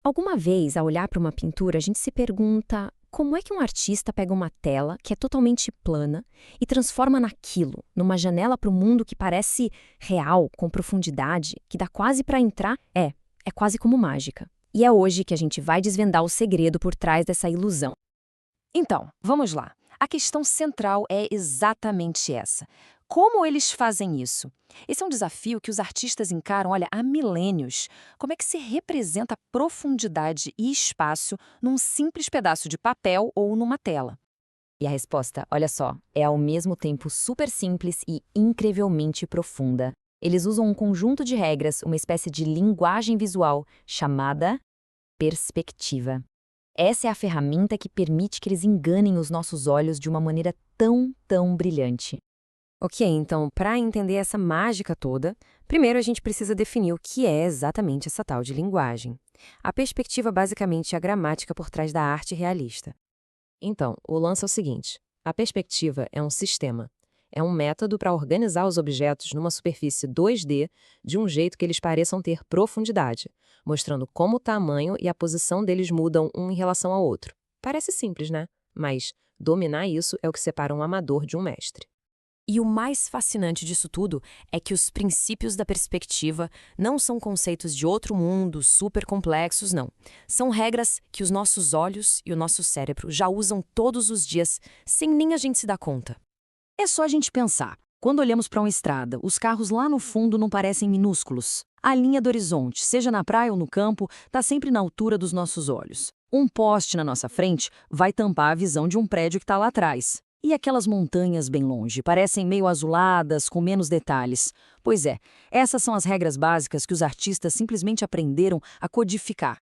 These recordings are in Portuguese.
Alguma vez, ao olhar para uma pintura, a gente se pergunta como é que um artista pega uma tela que é totalmente plana e transforma naquilo, numa janela para o mundo que parece real, com profundidade, que dá quase para entrar? É quase como mágica. E é hoje que a gente vai desvendar o segredo por trás dessa ilusão. Então, vamos lá. A questão central é exatamente essa. Como eles fazem isso? Esse é um desafio que os artistas encaram, olha, há milênios. Como é que se representa profundidade e espaço num simples pedaço de papel ou numa tela? E a resposta, olha só, é ao mesmo tempo super simples e incrivelmente profunda. Eles usam um conjunto de regras, uma espécie de linguagem visual chamada perspectiva. Essa é a ferramenta que permite que eles enganem os nossos olhos de uma maneira tão brilhante. Ok, então, para entender essa mágica toda, primeiro a gente precisa definir o que é exatamente essa tal de linguagem. A perspectiva basicamente é a gramática por trás da arte realista. Então, o lance é o seguinte: a perspectiva é um sistema. É um método para organizar os objetos numa superfície 2D de um jeito que eles pareçam ter profundidade, mostrando como o tamanho e a posição deles mudam um em relação ao outro. Parece simples, né? Mas dominar isso é o que separa um amador de um mestre. E o mais fascinante disso tudo é que os princípios da perspectiva não são conceitos de outro mundo super complexos, não. São regras que os nossos olhos e o nosso cérebro já usam todos os dias, sem nem a gente se dar conta. É só a gente pensar. Quando olhamos para uma estrada, os carros lá no fundo não parecem minúsculos. A linha do horizonte, seja na praia ou no campo, está sempre na altura dos nossos olhos. Um poste na nossa frente vai tampar a visão de um prédio que está lá atrás. E aquelas montanhas bem longe, parecem meio azuladas, com menos detalhes. Pois é, essas são as regras básicas que os artistas simplesmente aprenderam a codificar.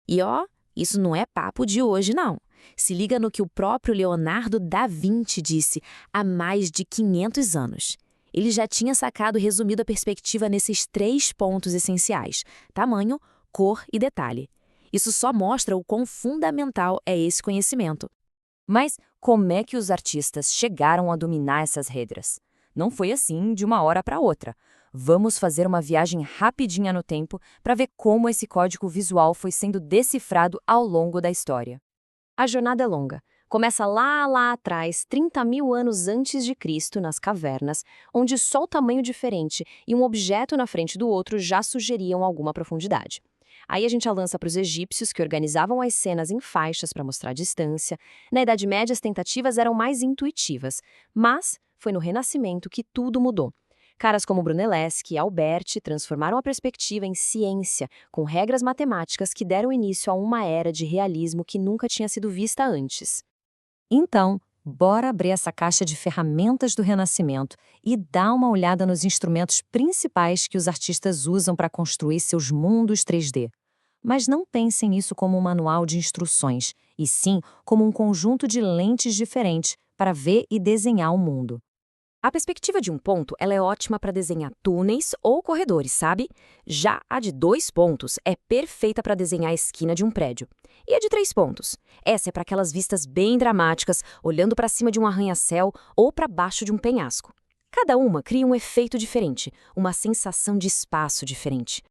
E ó, isso não é papo de hoje, não. Se liga no que o próprio Leonardo da Vinci disse há mais de 500 anos. Ele já tinha sacado e resumido a perspectiva nesses 3 pontos essenciais: tamanho, cor e detalhe. Isso só mostra o quão fundamental é esse conhecimento. Mas como é que os artistas chegaram a dominar essas regras? Não foi assim de uma hora para outra. Vamos fazer uma viagem rapidinha no tempo para ver como esse código visual foi sendo decifrado ao longo da história. A jornada é longa. Começa lá atrás, 30 mil anos antes de Cristo, nas cavernas, onde só o tamanho diferente e um objeto na frente do outro já sugeriam alguma profundidade. Aí a gente avança para os egípcios, que organizavam as cenas em faixas para mostrar a distância. Na Idade Média, as tentativas eram mais intuitivas, mas foi no Renascimento que tudo mudou. Caras como Brunelleschi e Alberti transformaram a perspectiva em ciência, com regras matemáticas que deram início a uma era de realismo que nunca tinha sido vista antes. Então, bora abrir essa caixa de ferramentas do Renascimento e dar uma olhada nos instrumentos principais que os artistas usam para construir seus mundos 3D. Mas não pensem nisso como um manual de instruções, e sim como um conjunto de lentes diferentes para ver e desenhar o mundo. A perspectiva de um ponto ela é ótima para desenhar túneis ou corredores, sabe? Já a de 2 pontos é perfeita para desenhar a esquina de um prédio. E a de 3 pontos? Essa é para aquelas vistas bem dramáticas, olhando para cima de um arranha-céu ou para baixo de um penhasco. Cada uma cria um efeito diferente, uma sensação de espaço diferente.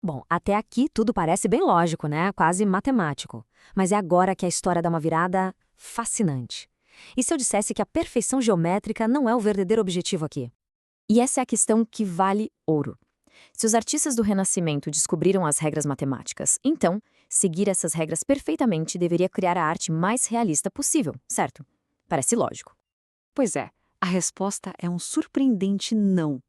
Bom, até aqui tudo parece bem lógico, né? Quase matemático. Mas é agora que a história dá uma virada fascinante. E se eu dissesse que a perfeição geométrica não é o verdadeiro objetivo aqui? E essa é a questão que vale ouro. Se os artistas do Renascimento descobriram as regras matemáticas, então, seguir essas regras perfeitamente deveria criar a arte mais realista possível, certo? Parece lógico. Pois é, a resposta é um surpreendente não.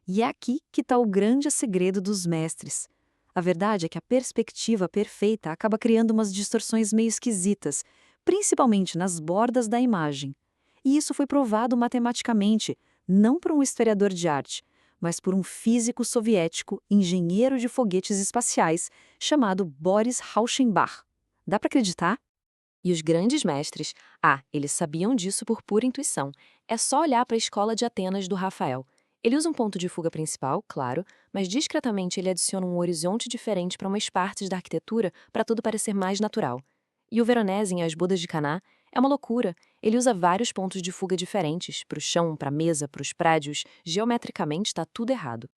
E é aqui que está o grande segredo dos mestres. A verdade é que a perspectiva perfeita acaba criando umas distorções meio esquisitas, principalmente nas bordas da imagem. E isso foi provado matematicamente, não por um historiador de arte, mas por um físico soviético, engenheiro de foguetes espaciais, chamado Boris Rauschenbach. Dá para acreditar? E os grandes mestres, eles sabiam disso por pura intuição. É só olhar para a escola de Atenas do Rafael. Ele usa um ponto de fuga principal, claro, mas discretamente ele adiciona um horizonte diferente para umas partes da arquitetura para tudo parecer mais natural. E o Veronese em As Bodas de Caná é uma loucura. Ele usa vários pontos de fuga diferentes, para o chão, para a mesa, para os prédios. Geometricamente está tudo errado.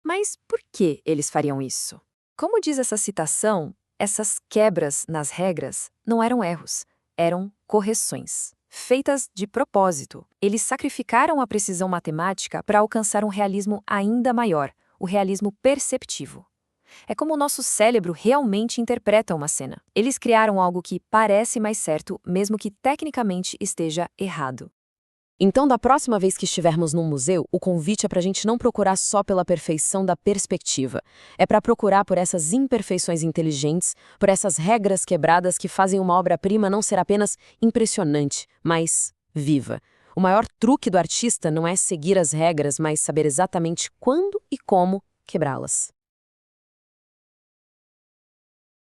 Mas por que eles fariam isso? Como diz essa citação, Essas quebras nas regras não eram erros, eram correções, feitas de propósito. Eles sacrificaram a precisão matemática para alcançar um realismo ainda maior, o realismo perceptivo. É como o nosso cérebro realmente interpreta uma cena. Eles criaram algo que parece mais certo, mesmo que tecnicamente esteja errado. Então, da próxima vez que estivermos num museu, o convite é para a gente não procurar só pela perfeição da perspectiva. É para procurar por essas imperfeições inteligentes, por essas regras quebradas que fazem uma obra-prima não ser apenas impressionante, mas viva. O maior truque do artista não é seguir as regras, mas saber exatamente quando e como quebrá-las.